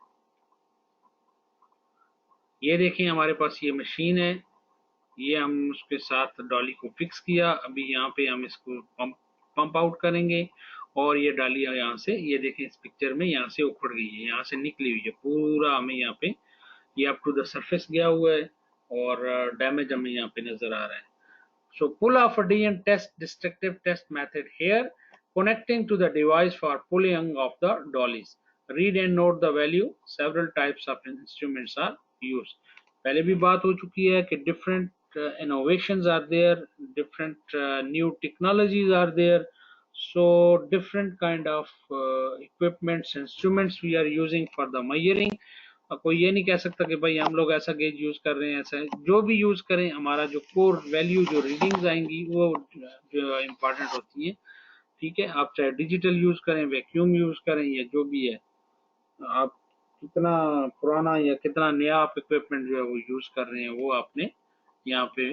ये देखें, हमारे पास ये मशीन है, ये हम उसके साथ डॉली को फिक्स किया। अभी यहाँ पे हम इसको पंप आउट करेंगे, और ये डाली यहाँ से, ये देखें इस पिक्चर में, यहाँ से उखड़ गई है, यहाँ से निकली हुई है पूरा, हमें यहाँ पे ये अप टू द सरफेस गया हुआ है, और डैमेज हमें यहाँ पे नजर आ रहा है। So pull off adhesion test, destructive test method here, connecting to the device for pulling of the dollies. Read and note the value. Several types of instruments are used. पहले भी बात हो चुकी है कि different innovations are there, different new technologies are there. So different kind of equipments, instruments we are using for the measuring. कोई ये नहीं कह सकता कि भाई हम लोग ऐसा गेज यूज कर रहे हैं, ऐसा जो भी यूज करें, हमारा जो कोर वैल्यू जो रीडिंग्स आएंगी वो जो इम्पोर्टेंट होती है। ठीक है, आप चाहे डिजिटल यूज करें, वैक्यूम यूज करें, या जो भी है, आप कितना पुराना या कितना नया आप इक्विपमेंट जो है वो यूज कर रहे हैं वो आपने यहाँ पे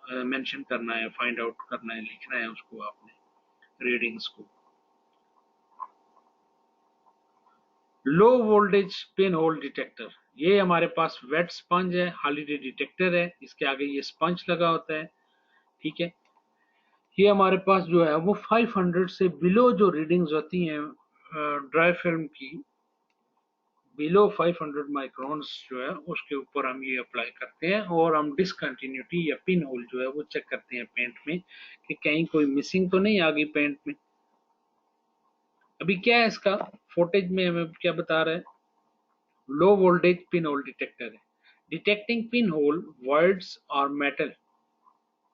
मेंशन करना है, फाइंड आउट करना है, लिखना है उसको आपने रीडिंग्स को। लो वोल्टेज पिन होल डिटेक्टर, ये हमारे पास वेट स्पंज है, हॉलिडे डिटेक्टर है, इसके आगे ये स्पंज लगा होता है। ठीक है, ये हमारे पास जो है वो 500 से बिलो जो रीडिंग्स होती हैं ड्राई फिल्म की, बिलो 500 माइक्रोन्स जो है उसके ऊपर हम ये अप्लाई करते हैं, और हम डिसकंटिन्यूटी या पिन होल जो है वो चेक करते हैं पेंट में कि कहीं कोई मिसिंग तो नहीं आ गई पेंट में। अभी क्या है इसका फुटेज में हमें क्या बता रहा है, low voltage pinhole detector है, detecting pinhole voids or metal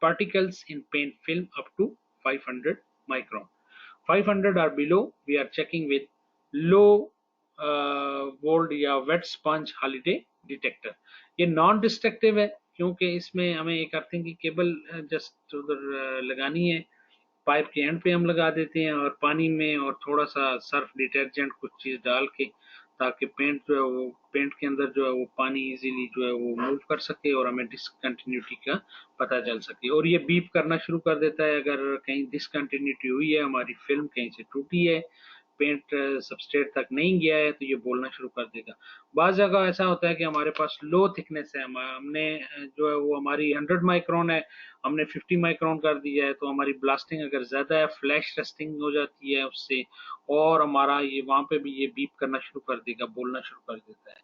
particles in paint film up to 500 micron. 500 or below we are checking with low volt या वेट स्पंज हॉलिडे डिटेक्टर। ये non destructive है क्योंकि इसमें हमें एक earthing की cable just उधर लगानी है, पाइप के एंड पे हम लगा देते हैं और पानी में और थोड़ा सा सर्फ डिटर्जेंट कुछ चीज डाल के, ताकि पेंट जो है वो पेंट के अंदर जो है वो पानी इजीली जो है वो मूव कर सके और हमें डिसकंटिन्यूटी का पता चल सके। और ये बीप करना शुरू कर देता है अगर कहीं डिसकंटिन्यूटी हुई है, हमारी फिल्म कहीं से टूटी है, पेंट सबस्ट्रेट तक नहीं गया है, तो ये बोलना शुरू कर देगा। बाज़ जगह ऐसा होता है कि हमारे पास लो थिकनेस है, हमने जो है वो हमारी 100 माइक्रोन है, हमने 50 माइक्रोन कर दिया है, तो हमारी ब्लास्टिंग अगर ज़्यादा है, फ्लैश रस्टिंग हो जाती है उससे, और हमारा ये वहाँ पे भी ये बीप करना शुरू कर देगा, बोलना शुरू कर देता है।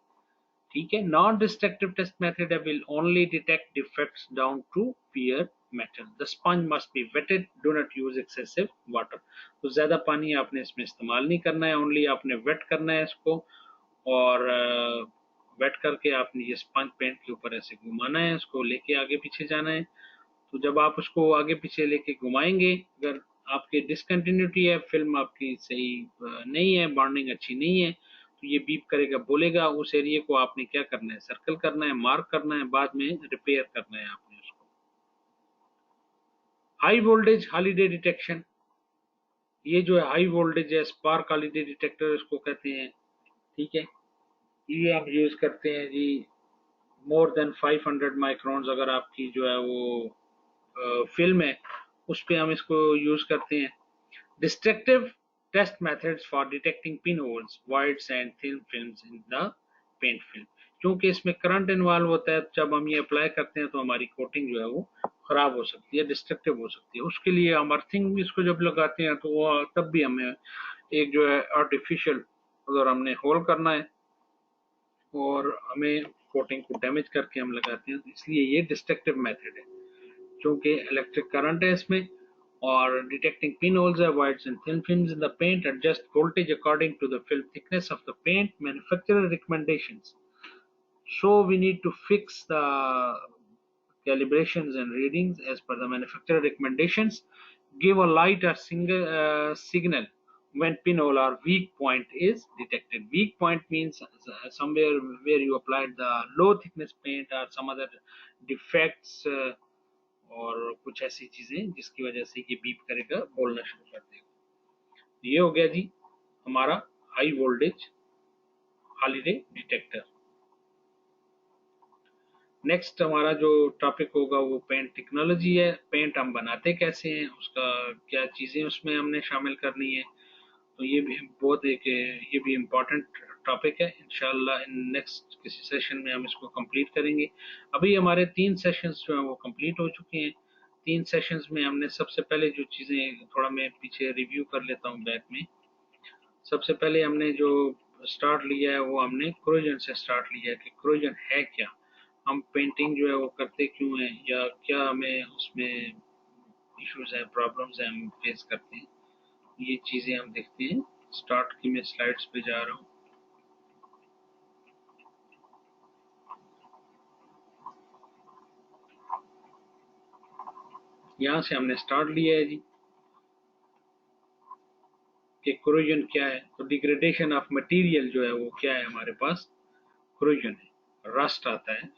ठीक है, non destructive test method will only detect defects down to bare metal, the sponge must be wetted, do not use excessive water. तो ज्यादा पानी आपने इसमें इस्तेमाल नहीं करना है, ओनली आपने वेट करना है इसको, और वेट करके आपने ये स्पंज पेंट के ऊपर ऐसे घुमाना है, इसको लेके आगे पीछे जाना है। तो जब आप उसको आगे पीछे लेके घुमाएंगे, अगर आपकी डिसकंटिन्यूटी है, फिल्म आपकी सही नहीं है, बॉन्डिंग अच्छी नहीं है, तो ये बीप करेगा, बोलेगा। उस एरिया को आपने क्या करना है, सर्कल करना है, मार्क करना है, बाद में रिपेयर करना है आपने उसको। हाई वोल्टेज हॉलिडे डिटेक्शन, ये जो है हाई वोल्टेज है, स्पार्क हॉलिडे डिटेक्टर इसको कहते हैं। ठीक है, ये हम यूज करते हैं जी मोर देन 500 माइक्रोन्स अगर आपकी जो है वो फिल्म है, उस पे हम इसको यूज करते हैं। Destructive test methods for detecting pinholes, voids and thin films in the paint film, क्योंकि इसमें करंट इन्वॉल्व होता है, जब हम ये अप्लाई करते हैं तो हमारी कोटिंग जो है वो खराब हो सकती है, डिस्ट्रक्टिव हो सकती है। उसके लिए हम अर्थिंग इसको जब लगाते हैं तो वो तब भी हमें एक जो है आर्टिफिशियल अगर हमने होल करना है और हमें कोटिंग को डैमेज करके हम लगाते हैं, तो इसलिए ये डिस्ट्रक्टिव मेथड है, क्योंकि इलेक्ट्रिक करंट है इसमें। और detecting pinholes, voids and thin films in the paint, adjust voltage according to the film thickness of the paint, manufacturer recommendations. So we need to fix the calibrations and readings as per the manufacturer recommendations. Give a light or single signal when pinhole or weak point is detected. Weak point means somewhere where you applied the low thickness paint or some other defects और कुछ ऐसी चीजें जिसकी वजह से ये beep करेगा, बोलना शुरू कर देगा। ये हो गया जी हमारा high voltage holiday detector. Next हमारा जो टॉपिक होगा वो पेंट टेक्नोलॉजी है, पेंट हम बनाते कैसे हैं, उसका क्या चीजें उसमें हमने शामिल करनी है, तो ये भी बहुत एक ये भी इम्पोर्टेंट टॉपिक है। इंशाल्लाह इन नेक्स्ट किसी सेशन में हम इसको कंप्लीट करेंगे। अभी हमारे 3 सेशंस जो हैं वो कंप्लीट हो चुके हैं। 3 सेशंस में हमने सबसे पहले जो चीज़ें, थोड़ा मैं पीछे रिव्यू कर लेता हूँ बैक में। सबसे पहले हमने जो स्टार्ट लिया है वो हमने क्रोजन से स्टार्ट लिया है कि क्रोजन है क्या, हम पेंटिंग जो है वो करते क्यों हैं, या क्या हमें उसमें इश्यूज हैं, प्रॉब्लम्स हैं हम फेस करते हैं, ये चीज़ें हम देखते हैं। स्टार्ट की मैं स्लाइड्स पे जा रहा हूँ। यहाँ से हमने स्टार्ट लिया है जी कि क्रोजन क्या है। तो डिग्रेडेशन ऑफ मटेरियल जो है वो क्या है, हमारे पास क्रोजन है, रस्ट आता है,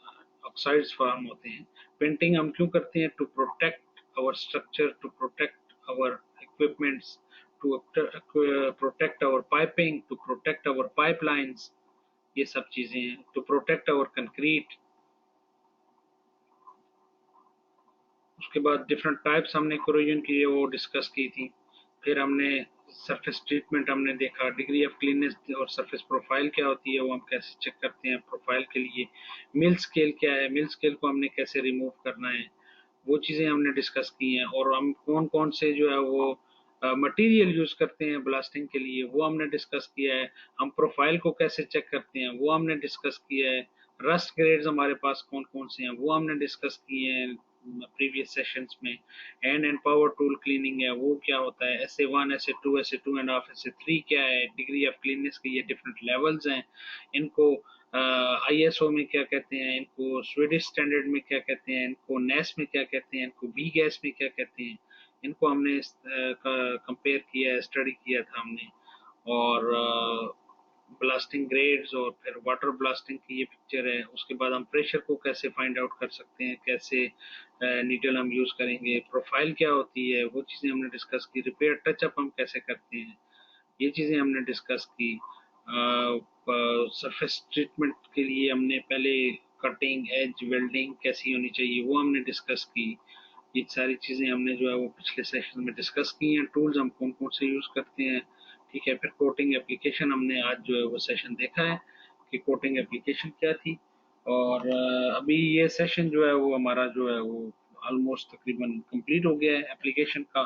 ऑक्साइड्स फॉर्म होते हैं। पेंटिंग हम क्यों करते हैं, to protect our structure, to protect our equipments, to protect our piping, to protect our pipelines, ये सब चीजें हैं, to protect our concrete। उसके बाद डिफरेंट टाइप्स हमने कोरोजन की है वो डिस्कस की थी। फिर हमने सरफेस ट्रीटमेंट हमने देखा, डिग्री ऑफ क्लीननेस और सरफेस प्रोफाइल क्या होती है वो हम कैसे चेक करते हैं प्रोफाइल के लिए। मिल स्केल क्या है, मिल स्केल को हमने कैसे रिमूव करना है, वो चीज़ें हमने डिस्कस की हैं। और हम कौन कौन से जो है वो मटेरियल यूज़ करते हैं ब्लास्टिंग के लिए वो हमने डिस्कस किया है। हम प्रोफाइल को कैसे चेक करते हैं वो हमने डिस्कस किया है। रस्ट ग्रेड्स हमारे पास कौन कौन से हैं वो हमने डिस्कस किए हैं प्रीवियस सेशंस में। Hand and power tool cleaning है वो क्या होता है, SA1, SA2, SA2.5, SA3 क्या है, डिग्री ऑफ क्लीननेस के ये डिफरेंट लेवल्स हैं। इनको ISO में क्या कहते हैं, इनको स्वीडिश स्टैंडर्ड में क्या कहते हैं, इनको नेस में क्या कहते हैं, इनको बी गैस में क्या कहते हैं, इनको हमने कंपेयर किया है, स्टडी किया था हमने। और ब्लास्टिंग ग्रेड्स और फिर वाटर ब्लास्टिंग की ये पिक्चर है। उसके बाद हम प्रेशर को कैसे फाइंड आउट कर सकते हैं, कैसे नीडल हम यूज करेंगे, प्रोफाइल क्या होती है वो चीज़ें हमने डिस्कस की। रिपेयर टचअप हम कैसे करते हैं ये चीज़ें हमने डिस्कस की। सरफेस ट्रीटमेंट के लिए हमने पहले कटिंग, एज, वेल्डिंग कैसी होनी चाहिए वो हमने डिस्कस की। ये सारी चीज़ें हमने जो है वो पिछले सेशन में डिस्कस की हैं। टूल्स हम कौन कौन से यूज़ करते हैं, ठीक है। फिर कोटिंग एप्लीकेशन हमने आज जो है वो सेशन देखा है कि कोटिंग एप्लीकेशन क्या थी। और अभी ये सेशन जो है वो हमारा जो है वो ऑलमोस्ट तकरीबन कंप्लीट हो गया है एप्लीकेशन का।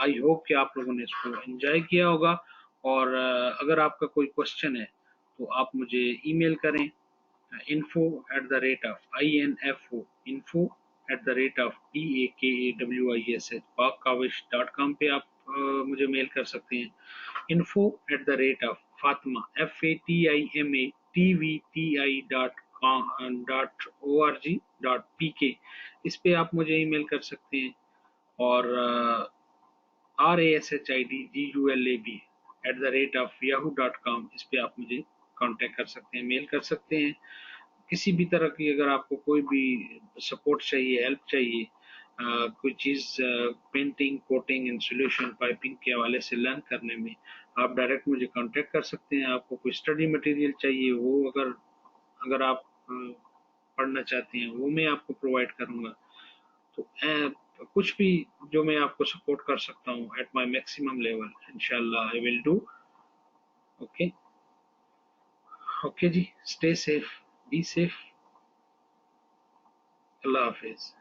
आई होप कि आप लोगों ने इसको एंजॉय किया होगा। और अगर आपका कोई क्वेश्चन है तो आप मुझे ईमेल करें info@paakawish paakawish.com पे आप मुझे मेल कर सकते हैं। info@fatima FATIMA इस पे आप मुझे ईमेल कर सकते हैं। और RASHIDGULAB@yahoo.com इस पे आप मुझे कांटेक्ट कर सकते हैं, मेल कर सकते हैं। किसी भी तरह की अगर आपको कोई भी सपोर्ट चाहिए, हेल्प चाहिए, कोई चीज़ पेंटिंग, कोटिंग, इंसुलेशन, पाइपिंग के हवाले से लर्न करने में, आप डायरेक्ट मुझे कांटेक्ट कर सकते हैं। आपको कोई स्टडी मटेरियल चाहिए वो अगर अगर आप पढ़ना चाहते हैं वो मैं आपको प्रोवाइड करूँगा। तो कुछ भी जो मैं आपको सपोर्ट कर सकता हूँ एट माय मैक्सिमम लेवल, इंशाल्लाह I will do. Okay, okay जी, स्टे सेफ, बी सेफ, अल्लाह हाफिज।